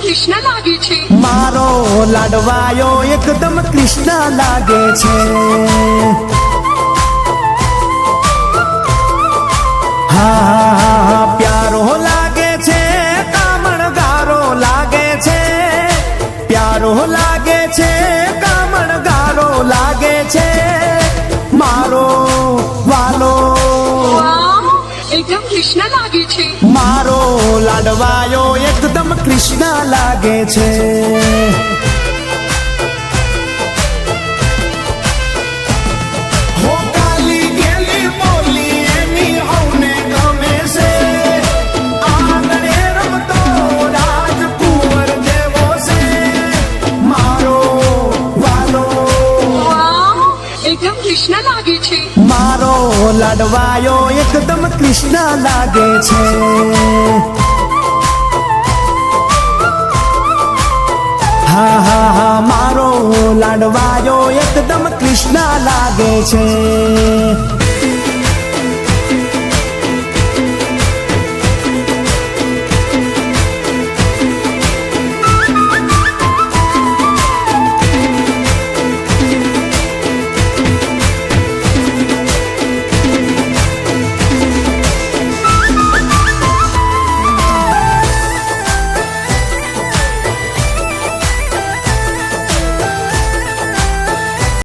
કૃષ્ણ લાગે છે મારો લાડવાયો એકદમ કૃષ્ણ લાગે છે હા પ્યારો લાગે છે કામણગારો લાગે છે પ્યારો લાગે છે કામણગારો લાગે છે મારો વાલો વાહ એકદમ કૃષ્ણ લાગે છે મારો લાડવાયો એકદમ કૃષ્ણ લાગે છે હો કાલી ગેલી બોલી એની હવને ગમે છે આંગણે રમતો રાજકુંવર જેવો છે મારો વાલો વાહ એકદમ કૃષ્ણ લાગે છે મારો લાડવાયો એકદમ કૃષ્ણ લાગે છે હા મારો લાડવાયો એકદમ કૃષ્ણ લાગે છે